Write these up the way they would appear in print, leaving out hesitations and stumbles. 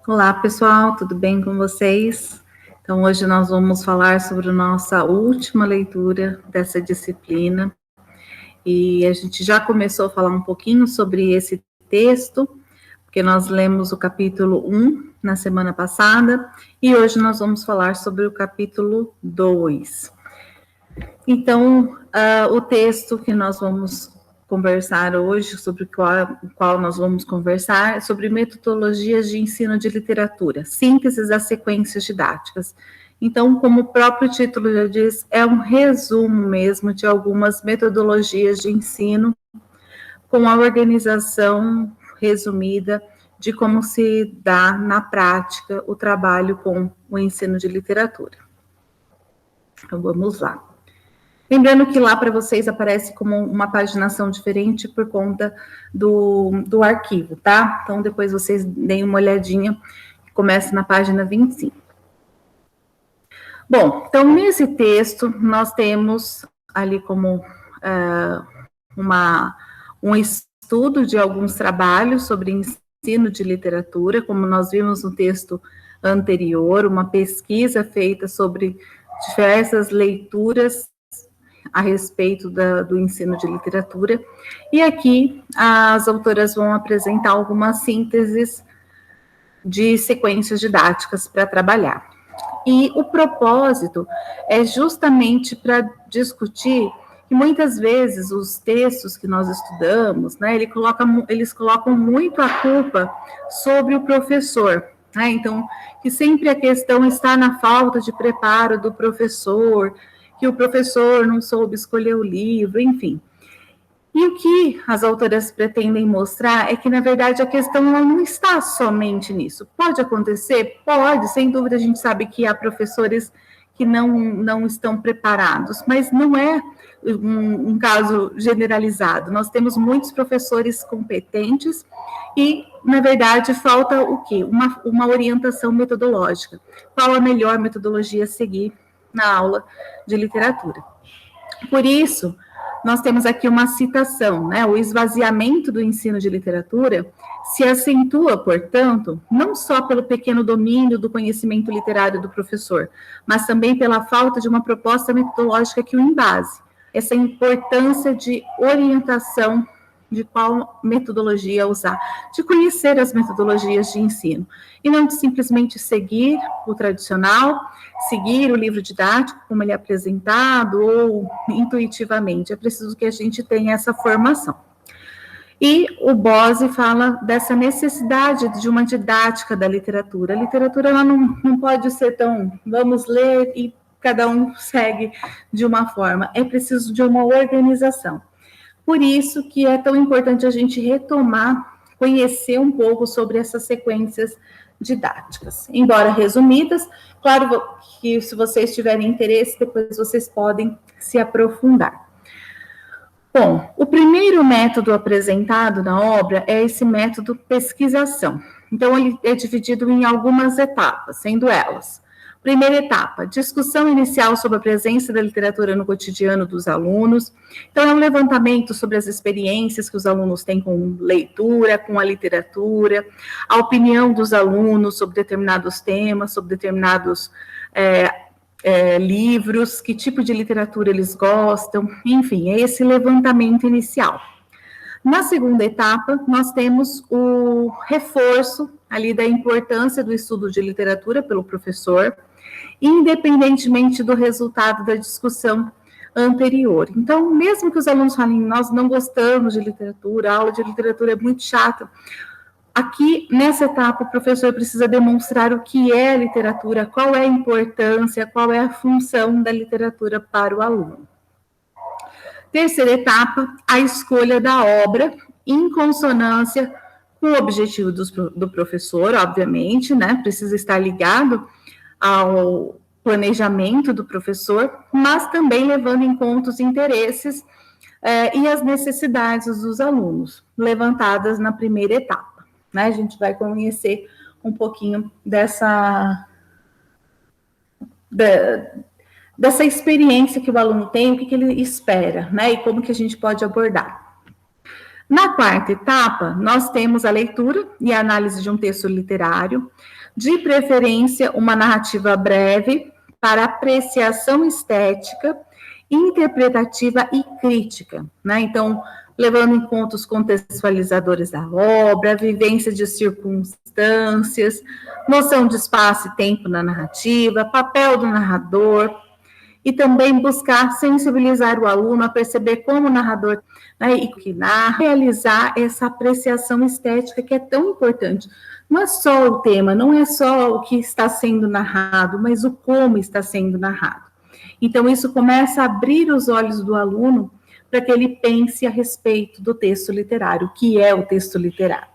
Olá, pessoal, tudo bem com vocês? Então, hoje nós vamos falar sobre a nossa última leitura dessa disciplina. E a gente já começou a falar um pouquinho sobre esse texto, porque nós lemos o capítulo 1 na semana passada, e hoje nós vamos falar sobre o capítulo 2. Então, o texto que nós vamos conversar hoje, sobre o qual nós vamos conversar, é sobre metodologias de ensino de literatura, síntese das sequências didáticas. Então, como o próprio título já diz, é um resumo mesmo de algumas metodologias de ensino, com a organização resumida de como se dá na prática o trabalho com o ensino de literatura. Então, vamos lá. Lembrando que lá para vocês aparece como uma paginação diferente por conta do arquivo, tá? Então, depois vocês deem uma olhadinha, começa na página 25. Bom, então, nesse texto, nós temos ali como um estudo de alguns trabalhos sobre ensino de literatura, como nós vimos no texto anterior, uma pesquisa feita sobre diversas leituras a respeito do ensino de literatura, e aqui as autoras vão apresentar algumas sínteses de sequências didáticas para trabalhar. E o propósito é justamente para discutir que muitas vezes os textos que nós estudamos, né, eles colocam muito a culpa sobre o professor, né? Então, que sempre a questão está na falta de preparo do professor, que o professor não soube escolher o livro, enfim. E o que as autoras pretendem mostrar é que, na verdade, a questão não está somente nisso. Pode acontecer? Pode, sem dúvida a gente sabe que há professores que não estão preparados, mas não é um caso generalizado. Nós temos muitos professores competentes e, na verdade, falta o quê? Uma orientação metodológica. Qual a melhor metodologia a seguir na aula de literatura? Por isso, nós temos aqui uma citação, né? O esvaziamento do ensino de literatura se acentua, portanto, não só pelo pequeno domínio do conhecimento literário do professor, mas também pela falta de uma proposta metodológica que o embase. Essa importância de orientação de qual metodologia usar, de conhecer as metodologias de ensino, e não de simplesmente seguir o tradicional, seguir o livro didático como ele é apresentado, ou intuitivamente. É preciso que a gente tenha essa formação. E o Bose fala dessa necessidade de uma didática da literatura. A literatura ela não pode ser tão, vamos ler e cada um segue de uma forma. É preciso de uma organização. Por isso que é tão importante a gente retomar, conhecer um pouco sobre essas sequências didáticas. Embora resumidas, claro que se vocês tiverem interesse, depois vocês podem se aprofundar. Bom, o primeiro método apresentado na obra é esse método pesquisação. Então, ele é dividido em algumas etapas, sendo elas: primeira etapa, discussão inicial sobre a presença da literatura no cotidiano dos alunos. Então, é um levantamento sobre as experiências que os alunos têm com leitura, com a literatura, a opinião dos alunos sobre determinados temas, sobre determinados livros, que tipo de literatura eles gostam, enfim, é esse levantamento inicial. Na segunda etapa, nós temos o reforço ali da importância do estudo de literatura pelo professor, independentemente do resultado da discussão anterior. Então, mesmo que os alunos falem, nós não gostamos de literatura, a aula de literatura é muito chata, aqui, nessa etapa, o professor precisa demonstrar o que é literatura, qual é a importância, qual é a função da literatura para o aluno. Terceira etapa, a escolha da obra, em consonância com o objetivo do professor, obviamente, né? Precisa estar ligado ao planejamento do professor, mas também levando em conta os interesses e as necessidades dos alunos, levantadas na primeira etapa. Né? A gente vai conhecer um pouquinho dessa experiência que o aluno tem, o que ele espera, né? E como que a gente pode abordar. Na quarta etapa, nós temos a leitura e a análise de um texto literário, de preferência uma narrativa breve, para apreciação estética, interpretativa e crítica, né? Então, levando em conta os contextualizadores da obra, a vivência de circunstâncias, noção de espaço e tempo na narrativa, papel do narrador, e também buscar sensibilizar o aluno a perceber como o narrador, né, e que narra, realizar essa apreciação estética que é tão importante. Não é só o tema, não é só o que está sendo narrado, mas o como está sendo narrado. Então, isso começa a abrir os olhos do aluno para que ele pense a respeito do texto literário, o que é o texto literário.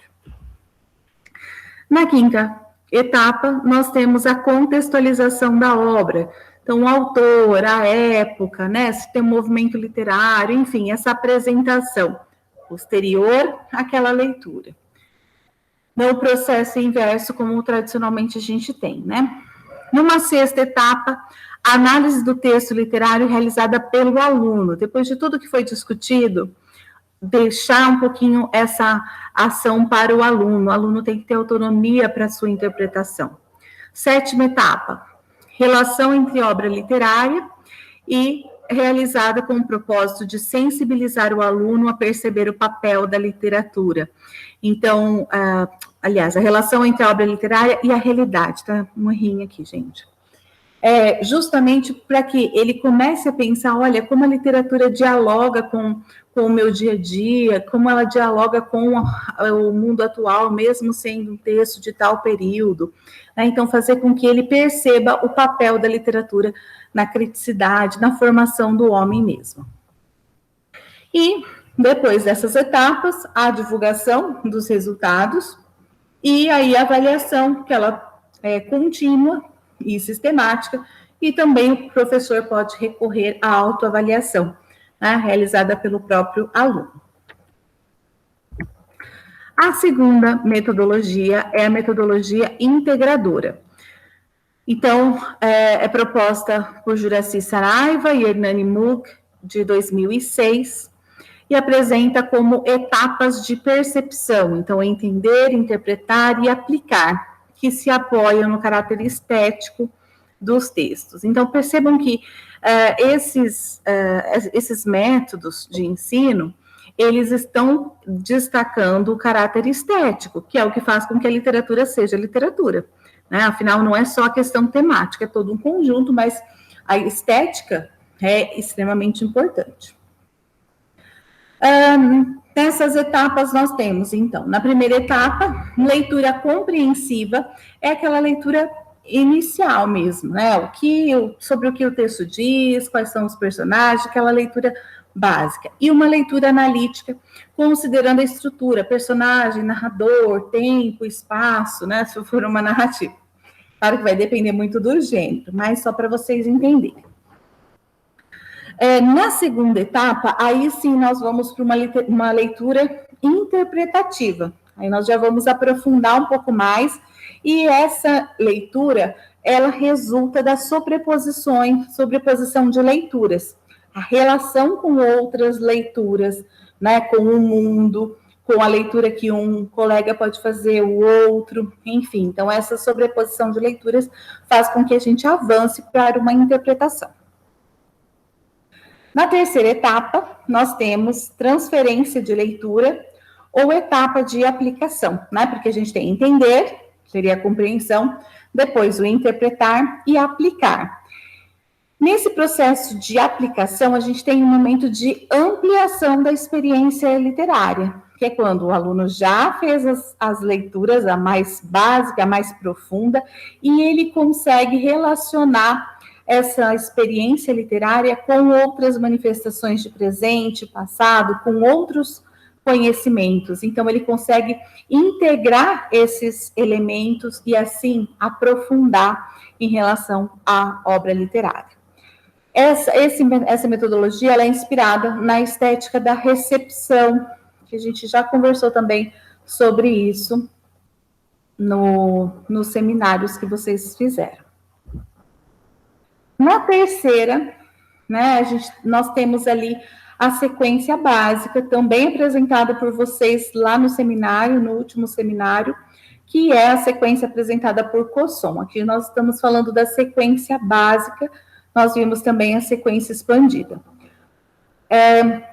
Na quinta etapa, nós temos a contextualização da obra. Então, o autor, a época, né, se tem um movimento literário, enfim, essa apresentação posterior àquela leitura. Não o processo inverso, como tradicionalmente a gente tem, né? Numa sexta etapa, a análise do texto literário realizada pelo aluno. Depois de tudo que foi discutido, deixar um pouquinho essa ação para o aluno tem que ter autonomia para a sua interpretação. Sétima etapa, relação entre obra literária e realizada com o propósito de sensibilizar o aluno a perceber o papel da literatura. Então, aliás, a relação entre a obra literária e a realidade, tá? Uma rinha aqui, gente. Justamente para que ele comece a pensar, olha, como a literatura dialoga com o meu dia a dia, como ela dialoga com o mundo atual, mesmo sendo um texto de tal período, né? Então, fazer com que ele perceba o papel da literatura na criticidade, na formação do homem mesmo. E, depois dessas etapas, a divulgação dos resultados e aí a avaliação, que ela é contínua e sistemática, e também o professor pode recorrer à autoavaliação, né, realizada pelo próprio aluno. A segunda metodologia é a metodologia integradora. Então, é proposta por Juraci Saraiva e Hernani Mug, de 2006, e apresenta como etapas de percepção, então, entender, interpretar e aplicar, que se apoiam no caráter estético dos textos. Então, percebam que esses métodos de ensino, eles estão destacando o caráter estético, que é o que faz com que a literatura seja literatura, né? Afinal, não é só a questão temática, é todo um conjunto, mas a estética é extremamente importante. Nessas etapas nós temos, então, na primeira etapa, leitura compreensiva, é aquela leitura inicial mesmo, né? Sobre o que o texto diz, quais são os personagens, aquela leitura básica. E uma leitura analítica, considerando a estrutura, personagem, narrador, tempo, espaço, né? Se for uma narrativa. Claro que vai depender muito do gênero, mas só para vocês entenderem. Na segunda etapa, aí sim nós vamos para uma leitura interpretativa. Aí nós já vamos aprofundar um pouco mais, e essa leitura, ela resulta da sobreposição de leituras, a relação com outras leituras, né, com o mundo, com a leitura que um colega pode fazer, o outro, enfim. Então, essa sobreposição de leituras faz com que a gente avance para uma interpretação. Na terceira etapa, nós temos transferência de leitura ou etapa de aplicação, né? Porque a gente tem entender, seria a compreensão, depois o interpretar e aplicar. Nesse processo de aplicação, a gente tem um momento de ampliação da experiência literária, que é quando o aluno já fez as leituras, a mais básica, a mais profunda, e ele consegue relacionar essa experiência literária com outras manifestações de presente, passado, com outros conhecimentos. Então, ele consegue integrar esses elementos e, assim, aprofundar em relação à obra literária. Essa metodologia ela é inspirada na estética da recepção, que a gente já conversou também sobre isso nos seminários que vocês fizeram. Na terceira, né, nós temos ali a sequência básica, também apresentada por vocês lá no seminário, no último seminário, que é a sequência apresentada por Cosson. Aqui nós estamos falando da sequência básica, nós vimos também a sequência expandida.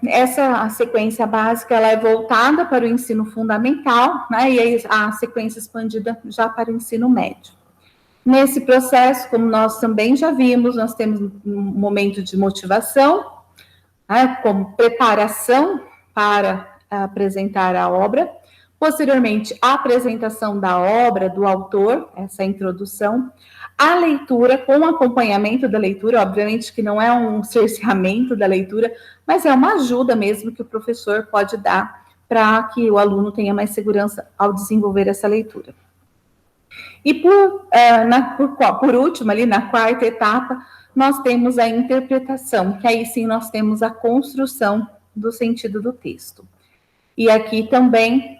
Essa sequência básica, ela é voltada para o ensino fundamental, né, e a sequência expandida já para o ensino médio. Nesse processo, como nós também já vimos, nós temos um momento de motivação, né, como preparação para apresentar a obra, posteriormente a apresentação da obra do autor, essa introdução, a leitura com acompanhamento da leitura, obviamente que não é um cerceamento da leitura, mas é uma ajuda mesmo que o professor pode dar para que o aluno tenha mais segurança ao desenvolver essa leitura. E por último, ali na quarta etapa, nós temos a interpretação, que aí sim nós temos a construção do sentido do texto. E aqui também,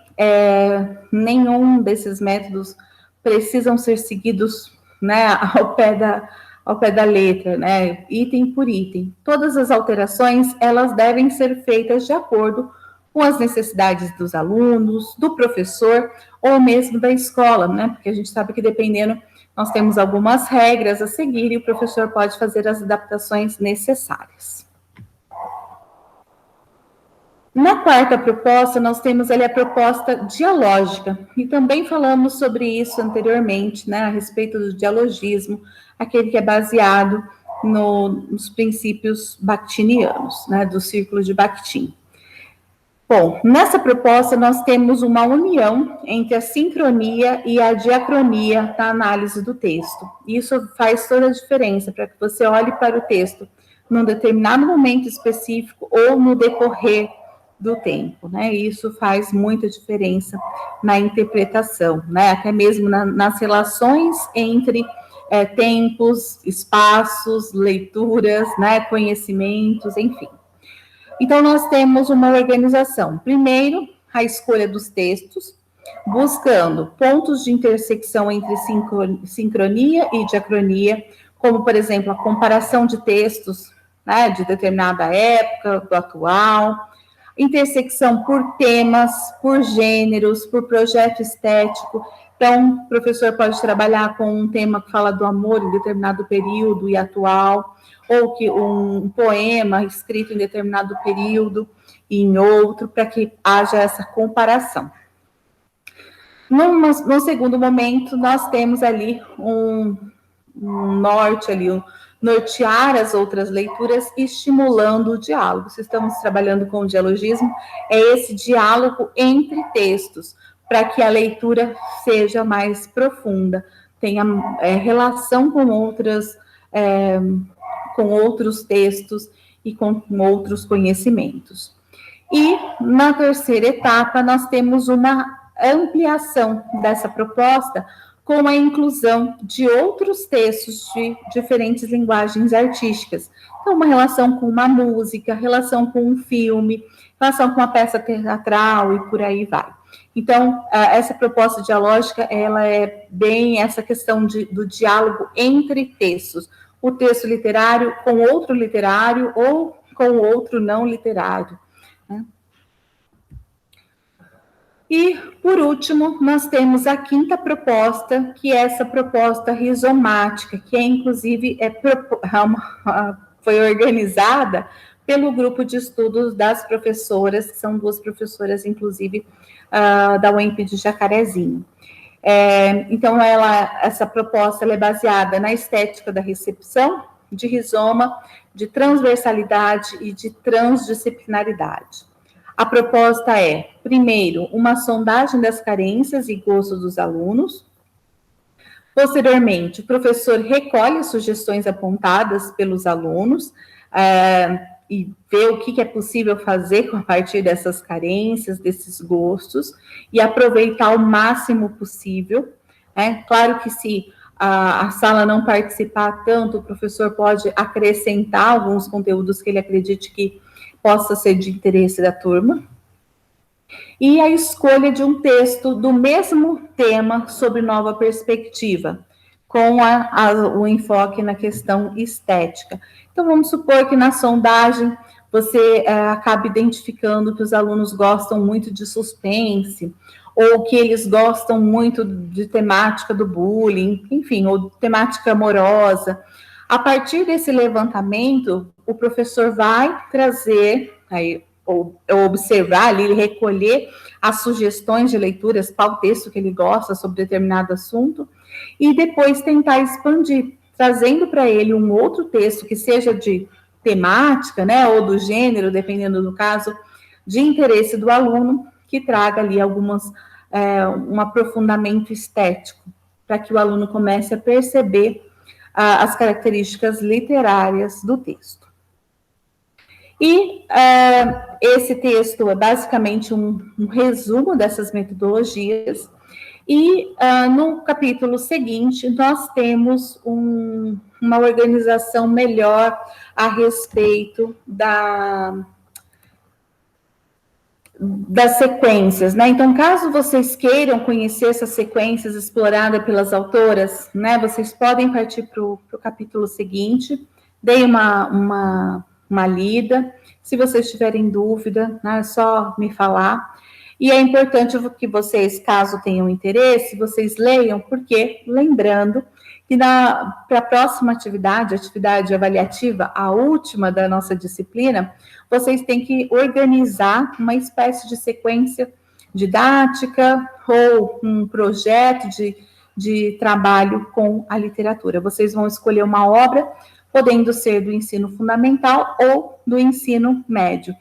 nenhum desses métodos precisam ser seguidos, né, ao pé da letra, né, item por item. Todas as alterações, elas devem ser feitas de acordo com as necessidades dos alunos, do professor, ou mesmo da escola, né, porque a gente sabe que dependendo, nós temos algumas regras a seguir e o professor pode fazer as adaptações necessárias. Na quarta proposta, nós temos ali a proposta dialógica, e também falamos sobre isso anteriormente, né, a respeito do dialogismo, aquele que é baseado nos princípios bakhtinianos, né, do círculo de Bakhtin. Bom, nessa proposta nós temos uma união entre a sincronia e a diacronia na análise do texto. Isso faz toda a diferença para que você olhe para o texto num determinado momento específico ou no decorrer do tempo, né? Isso faz muita diferença na interpretação, né? Até mesmo nas relações entre tempos, espaços, leituras, né? Conhecimentos, enfim. Então, nós temos uma organização. Primeiro, a escolha dos textos, buscando pontos de intersecção entre sincronia e diacronia, como, por exemplo, a comparação de textos, né, de determinada época, do atual, intersecção por temas, por gêneros, por projeto estético. Então, o professor pode trabalhar com um tema que fala do amor em determinado período e atual, ou que um poema escrito em determinado período e em outro, para que haja essa comparação. No segundo momento, nós temos ali um norte, ali, nortear as outras leituras, estimulando o diálogo. Se estamos trabalhando com o dialogismo, é esse diálogo entre textos, para que a leitura seja mais profunda, tenha relação com outros textos e com outros conhecimentos. E na terceira etapa, nós temos uma ampliação dessa proposta com a inclusão de outros textos de diferentes linguagens artísticas. Então, uma relação com uma música, relação com um filme, relação com uma peça teatral e por aí vai. Então, essa proposta dialógica, ela é bem essa questão do diálogo entre textos. O texto literário com outro literário ou com outro não literário, né? E, por último, nós temos a quinta proposta, que é essa proposta rizomática, que inclusive foi organizada pelo grupo de estudos das professoras, que são duas professoras, inclusive, da UEMP de Jacarezinho. Então, essa proposta ela é baseada na estética da recepção, de rizoma, de transversalidade e de transdisciplinaridade. A proposta é, primeiro, uma sondagem das carências e gostos dos alunos. Posteriormente, o professor recolhe as sugestões apontadas pelos alunos e vê o que é possível fazer a partir dessas carências, desses gostos, e aproveitar o máximo possível. Claro que se a sala não participar tanto, o professor pode acrescentar alguns conteúdos que ele acredite que possa ser de interesse da turma. E a escolha de um texto do mesmo tema sob nova perspectiva, com o enfoque na questão estética. Então, vamos supor que na sondagem você acaba identificando que os alunos gostam muito de suspense, ou que eles gostam muito de temática do bullying, enfim, ou temática amorosa. A partir desse levantamento, o professor vai trazer, ou observar ali, recolher as sugestões de leituras, qual texto que ele gosta sobre determinado assunto, e depois tentar expandir, trazendo para ele um outro texto que seja de temática, né, ou do gênero, dependendo do caso, de interesse do aluno, que traga ali um aprofundamento estético, para que o aluno comece a perceber as características literárias do texto. E esse texto é basicamente um resumo dessas metodologias, e no capítulo seguinte, nós temos uma organização melhor a respeito das sequências, né? Então, caso vocês queiram conhecer essas sequências exploradas pelas autoras, né, vocês podem partir para o capítulo seguinte, deem uma lida. Se vocês tiverem dúvida, né, é só me falar. E é importante que vocês, caso tenham interesse, vocês leiam, porque, lembrando que para a próxima atividade avaliativa, a última da nossa disciplina, vocês têm que organizar uma espécie de sequência didática ou um projeto de trabalho com a literatura. Vocês vão escolher uma obra, podendo ser do ensino fundamental ou do ensino médio,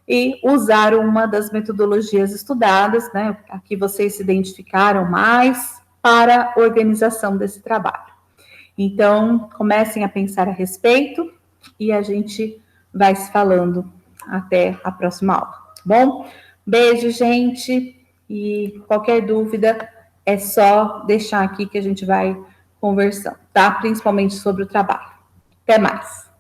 e usar uma das metodologias estudadas, né, a que vocês se identificaram mais, para a organização desse trabalho. Então, comecem a pensar a respeito e a gente vai se falando até a próxima aula, tá bom? Beijo, gente, e qualquer dúvida é só deixar aqui que a gente vai conversando, tá? Principalmente sobre o trabalho. Até mais!